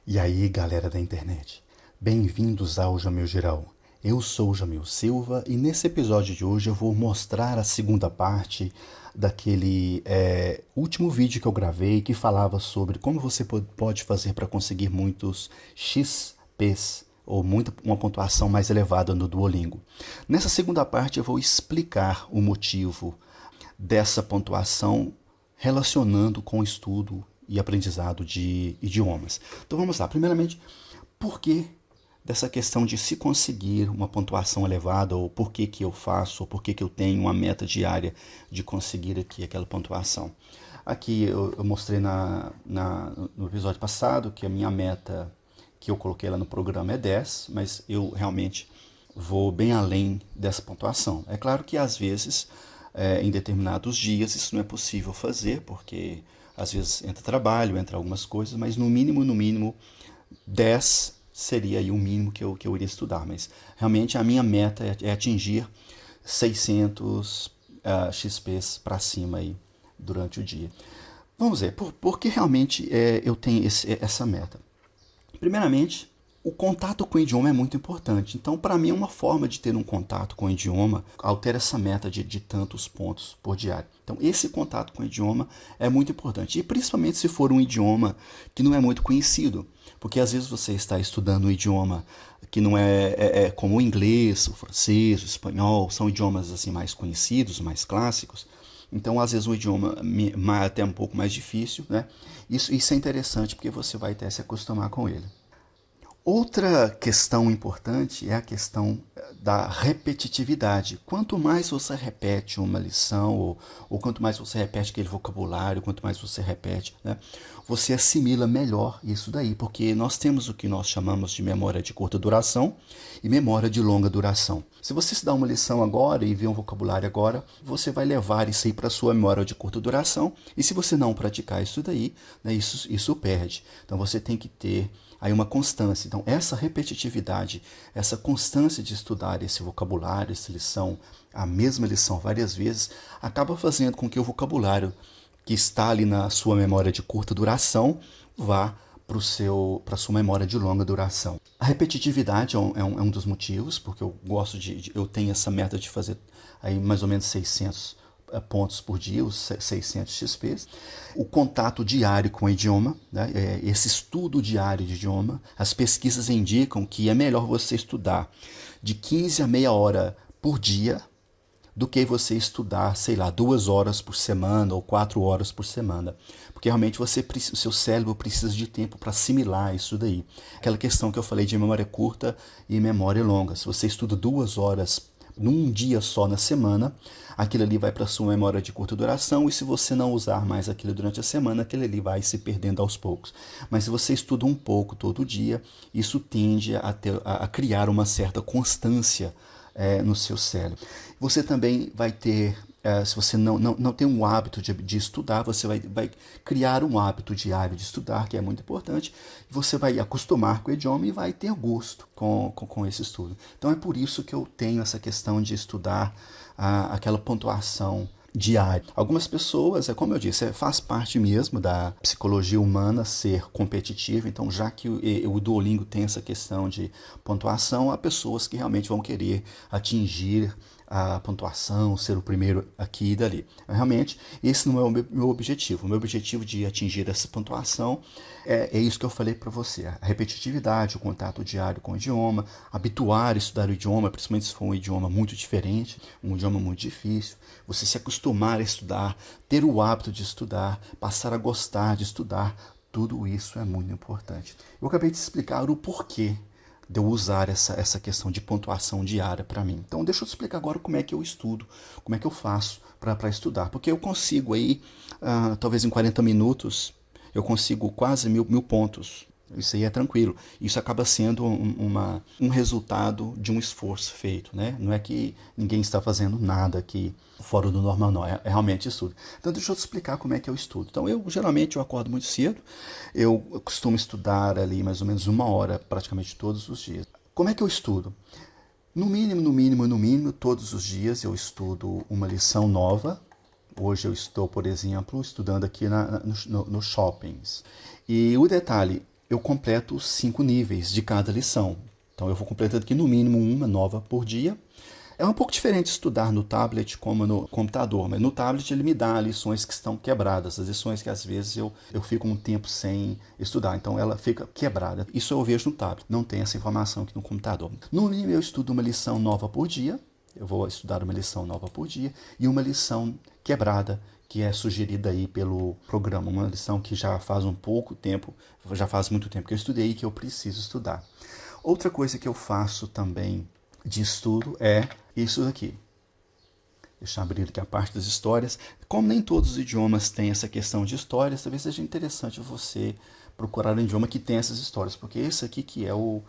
E aí, galera da internet, bem-vindos ao Jamil Geral. Eu sou o Jamil Silva e nesse episódio de hoje eu vou mostrar a segunda parte daquele último vídeo que eu gravei que falava sobre como você pode fazer para conseguir muitos XPs ou uma pontuação mais elevada no Duolingo. Nessa segunda parte eu vou explicar o motivo dessa pontuação relacionando com o estudo e aprendizado de idiomas. Então vamos lá. Primeiramente, por que dessa questão de se conseguir uma pontuação elevada, ou por que que eu faço, ou por que que eu tenho uma meta diária de conseguir aqui aquela pontuação? Aqui eu mostrei no episódio passado que a minha meta que eu coloquei lá no programa é 10, mas eu realmente vou bem além dessa pontuação. É claro que às vezes, em determinados dias, isso não é possível fazer, porque às vezes entra trabalho, entra algumas coisas, mas no mínimo, 10 seria aí o mínimo que eu iria estudar. Mas realmente a minha meta é atingir 600 XPs para cima aí durante o dia. Vamos ver, por que realmente eu tenho essa meta? Primeiramente, o contato com o idioma é muito importante. Então, para mim, é uma forma de ter um contato com o idioma altera essa meta de tantos pontos por diário. Então, esse contato com o idioma é muito importante. E principalmente se for um idioma que não é muito conhecido. Porque às vezes você está estudando um idioma que não é como o inglês, o francês, o espanhol, são idiomas assim mais conhecidos, mais clássicos. Então, às vezes, um idioma até um pouco mais difícil, né? Isso é interessante porque você vai até se acostumar com ele. Outra questão importante é a questão da repetitividade. Quanto mais você repete uma lição, ou quanto mais você repete aquele vocabulário, quanto mais você repete, né, você assimila melhor isso daí, porque nós temos o que nós chamamos de memória de curta duração e memória de longa duração. Se você se dá uma lição agora e vê um vocabulário agora, você vai levar isso aí para a sua memória de curta duração, e se você não praticar isso daí, né, isso perde. Então você tem que ter aí uma constância. Então, essa repetitividade, essa constância de estudar esse vocabulário, essa lição, a mesma lição várias vezes, acaba fazendo com que o vocabulário que está ali na sua memória de curta duração vá para a sua memória de longa duração. A repetitividade é um dos motivos, porque eu gosto eu tenho essa meta de fazer aí mais ou menos 600 pontos por dia, os 600 XPs. O contato diário com o idioma, né? Esse estudo diário de idioma. As pesquisas indicam que é melhor você estudar de 15 a meia hora por dia do que você estudar, sei lá, 2 horas por semana ou 4 horas por semana. Porque realmente o seu cérebro precisa de tempo para assimilar isso daí. Aquela questão que eu falei de memória curta e memória longa. Se você estuda 2 horas num dia só na semana, aquilo ali vai para a sua memória de curta duração, e se você não usar mais aquilo durante a semana, aquilo ali vai se perdendo aos poucos. Mas se você estuda um pouco todo dia, isso tende a criar uma certa constância no seu cérebro. Você também vai ter, se você não tem um hábito de estudar, você vai criar um hábito diário de estudar, que é muito importante. Você vai acostumar com o idioma e vai ter gosto com esse estudo. Então é por isso que eu tenho essa questão de estudar aquela pontuação diária. Algumas pessoas, como eu disse, faz parte mesmo da psicologia humana ser competitivo. Então, já que o Duolingo tem essa questão de pontuação, há pessoas que realmente vão querer atingir a pontuação, ser o primeiro aqui e dali. Realmente, esse não é o meu objetivo. O meu objetivo de atingir essa pontuação é isso que eu falei para você. A repetitividade, o contato diário com o idioma, habituar a estudar o idioma, principalmente se for um idioma muito diferente, um idioma muito difícil. Você se acostumar a estudar, ter o hábito de estudar, passar a gostar de estudar, tudo isso é muito importante. Eu acabei de explicar o porquê de eu usar essa questão de pontuação diária para mim. Então, deixa eu te explicar agora como é que eu estudo, como é que eu faço para estudar. Porque eu consigo aí, talvez em 40 minutos, eu consigo quase mil pontos. Isso aí é tranquilo. Isso acaba sendo um resultado de um esforço feito, né? Não é que ninguém está fazendo nada aqui fora do normal, não. É realmente estudo. Então, deixa eu te explicar como é que eu estudo. Então, geralmente eu acordo muito cedo. Eu costumo estudar ali mais ou menos 1 hora praticamente todos os dias. Como é que eu estudo? No mínimo, todos os dias eu estudo uma lição nova. Hoje eu estou, por exemplo, estudando aqui nos shoppings. E o detalhe, eu completo 5 níveis de cada lição. Então eu vou completando aqui no mínimo uma nova por dia. É um pouco diferente estudar no tablet como no computador, mas no tablet ele me dá lições que estão quebradas, as lições que às vezes eu fico um tempo sem estudar, então ela fica quebrada. Isso eu vejo no tablet, não tem essa informação aqui no computador. No mínimo eu estudo uma lição nova por dia, eu vou estudar uma lição nova por dia e uma lição quebrada, que é sugerida aí pelo programa, uma lição que já faz um pouco tempo, já faz muito tempo que eu estudei e que eu preciso estudar. Outra coisa que eu faço também de estudo é isso aqui. Deixa eu abrir aqui a parte das histórias. Como nem todos os idiomas têm essa questão de histórias, talvez seja interessante você procurar um idioma que tem essas histórias, porque esse aqui que é o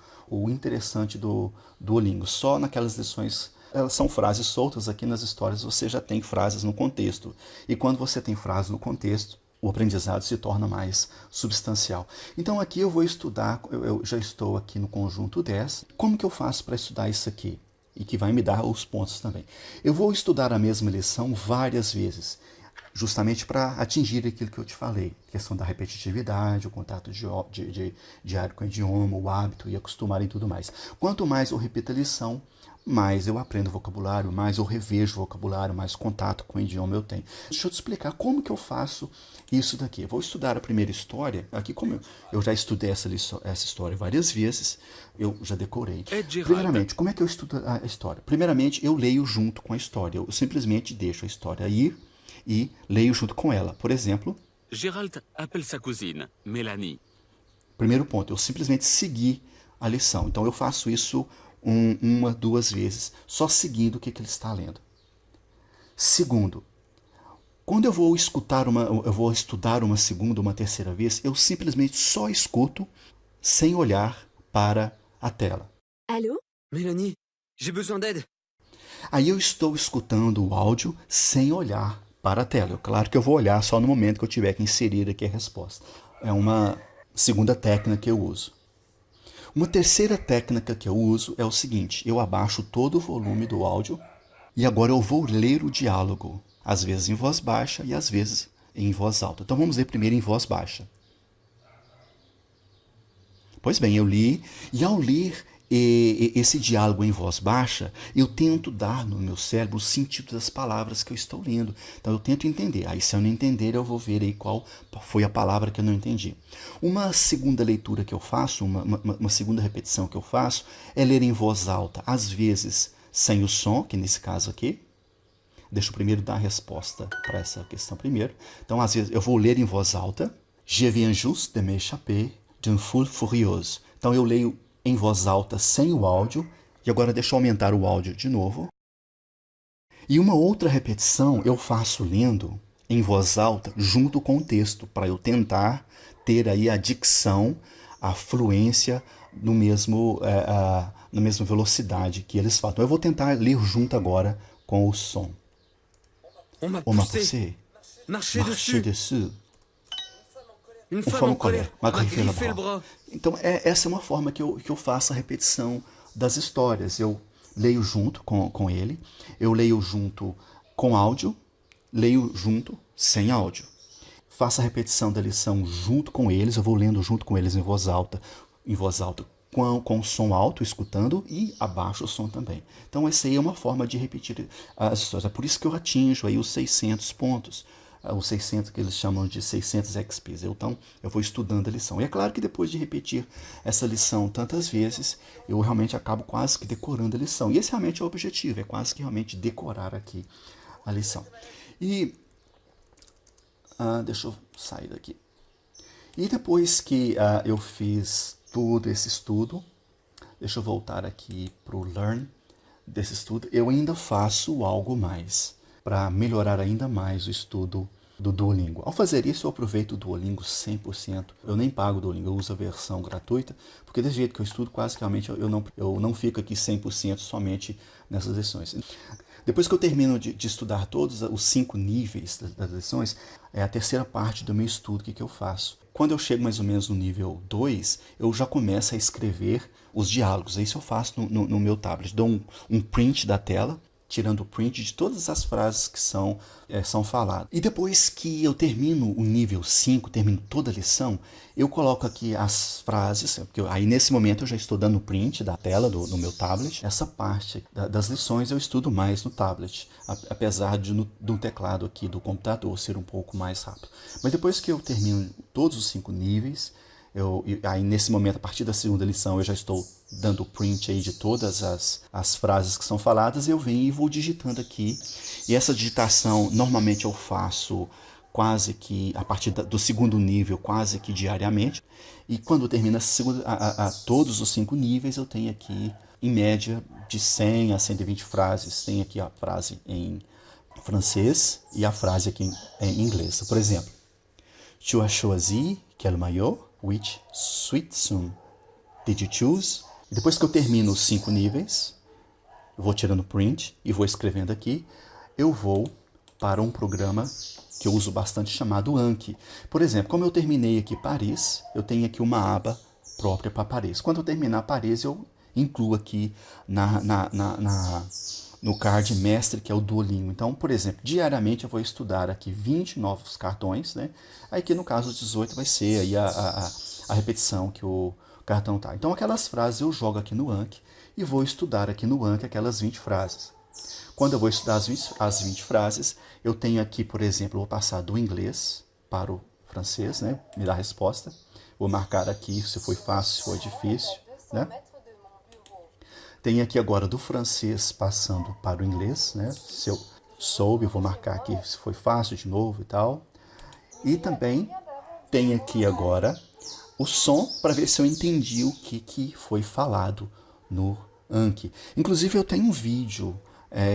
interessante do Duolingo. Só naquelas lições, elas são frases soltas, aqui nas histórias você já tem frases no contexto. E quando você tem frases no contexto, o aprendizado se torna mais substancial. Então aqui eu vou estudar, eu já estou aqui no conjunto 10. Como que eu faço para estudar isso aqui? E que vai me dar os pontos também. Eu vou estudar a mesma lição várias vezes, justamente para atingir aquilo que eu te falei. Questão da repetitividade, o contato diário com o idioma, o hábito e acostumar e tudo mais. Quanto mais eu repito a lição, mais eu aprendo vocabulário, mais eu revejo vocabulário, mais contato com o idioma eu tenho. Deixa eu te explicar como que eu faço isso daqui. Eu vou estudar a primeira história. Aqui, como eu já estudei essa história várias vezes, eu já decorei. Primeiramente, como é que eu estudo a história? Primeiramente, eu leio junto com a história. Eu simplesmente deixo a história ir e leio junto com ela. Por exemplo, Gérald appelle sa cousine, Mélanie. primeiro ponto, eu simplesmente segui a lição. Então eu faço isso uma, duas vezes, só seguindo o que ele está lendo. Segundo, quando eu vou estudar uma segunda, uma terceira vez, eu simplesmente só escuto sem olhar para a tela. Allô? Mélanie, j'ai besoin d'aide. Aí eu estou escutando o áudio sem olhar para a tela. Claro que eu vou olhar só no momento que eu tiver que inserir aqui a resposta. É uma segunda técnica que eu uso. Uma terceira técnica que eu uso é o seguinte: eu abaixo todo o volume do áudio e agora eu vou ler o diálogo, às vezes em voz baixa e às vezes em voz alta. Então vamos ler primeiro em voz baixa. Pois bem, eu li e ao ler esse diálogo em voz baixa, eu tento dar no meu cérebro o sentido das palavras que eu estou lendo. Então eu tento entender. Aí se eu não entender, eu vou ver aí qual foi a palavra que eu não entendi. Uma segunda leitura que eu faço, uma segunda repetição que eu faço, é ler em voz alta. Às vezes sem o som, que nesse caso aqui. Deixa eu primeiro dar a resposta para essa questão primeiro. Então às vezes eu vou ler em voz alta. Je viens juste de m'échapper d'une foule furieuse. Então eu leio em voz alta sem o áudio. E agora deixa eu aumentar o áudio de novo. E uma outra repetição eu faço lendo em voz alta junto com o texto, para eu tentar ter aí a dicção, a fluência no mesmo, na mesma velocidade que eles falam. Então eu vou tentar ler junto agora com o som. On m'a On m'a poussé, poussé, marché marché dessus. dessus. Une Une femme femme en en colère colère m'a m'a griffé griffé le le bras. bras. Então, essa é uma forma que eu faço a repetição das histórias. Eu leio junto com ele, eu leio junto com áudio, leio junto sem áudio. Faço a repetição da lição junto com eles, eu vou lendo junto com eles em voz alta com o som alto, escutando, e abaixo o som também. Então, essa aí é uma forma de repetir as histórias. É por isso que eu atinjo aí os 600 pontos. Os 600 que eles chamam de 600 XPs. Então, eu vou estudando a lição. E é claro que depois de repetir essa lição tantas vezes, eu realmente acabo quase que decorando a lição. E esse realmente é o objetivo, é quase que realmente decorar aqui a lição. E, deixa eu sair daqui. E depois que eu fiz todo esse estudo, deixa eu voltar aqui para o Learn desse estudo, eu ainda faço algo mais para melhorar ainda mais o estudo do Duolingo. Ao fazer isso, eu aproveito o Duolingo 100%. Eu nem pago o Duolingo, eu uso a versão gratuita, porque desse jeito que eu estudo, quase que realmente eu não fico aqui 100% somente nessas lições. Depois que eu termino de estudar todos os 5 níveis das lições, é a terceira parte do meu estudo, o que eu faço? Quando eu chego mais ou menos no nível 2, eu já começo a escrever os diálogos. Isso eu faço no meu tablet. Dou um print da tela, tirando o print de todas as frases que são faladas. E depois que eu termino o nível 5, termino toda a lição, eu coloco aqui as frases, porque aí nesse momento eu já estou dando print da tela do meu tablet. Essa parte das lições eu estudo mais no tablet, apesar do teclado aqui do computador ser um pouco mais rápido. Mas depois que eu termino todos os 5 níveis, aí nesse momento, a partir da segunda lição, eu já estou dando print aí de todas as frases que são faladas, eu venho e vou digitando aqui. E essa digitação, normalmente eu faço quase que, a partir do segundo nível, quase que diariamente. E quando termina todos os 5 níveis, eu tenho aqui, em média, de 100 a 120 frases. Tem aqui a frase em francês e a frase aqui em inglês. Por exemplo, tu as choisi quel maillot? Which sweetsum did you choose? E depois que eu termino os 5 níveis, eu vou tirando print e vou escrevendo aqui, eu vou para um programa que eu uso bastante chamado Anki. Por exemplo, como eu terminei aqui Paris, eu tenho aqui uma aba própria para Paris. Quando eu terminar Paris, eu incluo aqui no card mestre, que é o Duolingo. Então, por exemplo, diariamente eu vou estudar aqui 20 novos cartões, né? Aí que no caso 18 vai ser aí a repetição que o cartão tá. Então aquelas frases eu jogo aqui no Anki e vou estudar aqui no Anki aquelas 20 frases. Quando eu vou estudar as 20 frases, eu tenho aqui, por exemplo, eu vou passar do inglês para o francês, né? Me dá a resposta. Vou marcar aqui se foi fácil, se foi difícil, né? Tem aqui agora do francês passando para o inglês, né? Se eu soube, eu vou marcar aqui se foi fácil de novo e tal. E também tem aqui agora o som para ver se eu entendi o que foi falado no Anki. Inclusive eu tenho um vídeo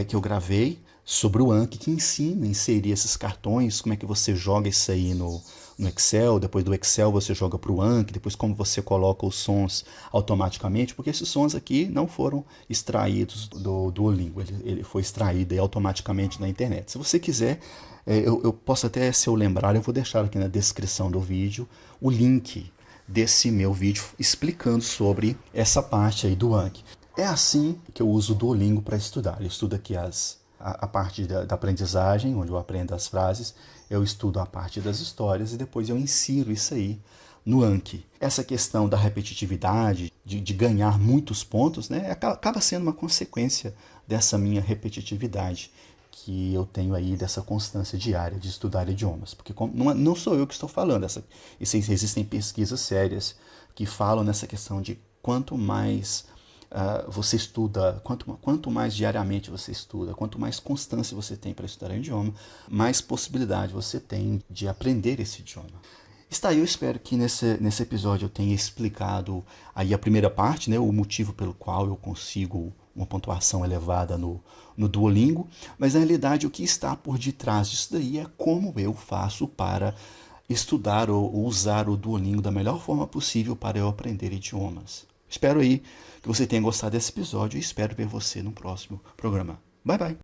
que eu gravei sobre o Anki que ensina a inserir esses cartões, como é que você joga isso aí no Excel, depois do Excel você joga para o Anki, depois como você coloca os sons automaticamente, porque esses sons aqui não foram extraídos do Duolingo, ele foi extraído aí automaticamente na internet. Se você quiser, eu posso até, se eu lembrar, eu vou deixar aqui na descrição do vídeo o link desse meu vídeo explicando sobre essa parte aí do Anki. É assim que eu uso o Duolingo para estudar. Eu estudo aqui a parte da aprendizagem, onde eu aprendo as frases, eu estudo a parte das histórias e depois eu insiro isso aí no Anki. Essa questão da repetitividade, de ganhar muitos pontos, né, acaba sendo uma consequência dessa minha repetitividade que eu tenho aí, dessa constância diária de estudar idiomas. Porque não sou eu que estou falando, existem pesquisas sérias que falam nessa questão de quanto mais você estuda, quanto mais diariamente você estuda, quanto mais constância você tem para estudar um idioma, mais possibilidade você tem de aprender esse idioma. Está aí, eu espero que nesse episódio eu tenha explicado aí a primeira parte, né, o motivo pelo qual eu consigo uma pontuação elevada no Duolingo, mas na realidade o que está por detrás disso daí é como eu faço para estudar ou usar o Duolingo da melhor forma possível para eu aprender idiomas. Espero aí que você tenha gostado desse episódio e espero ver você no próximo programa. Bye, bye!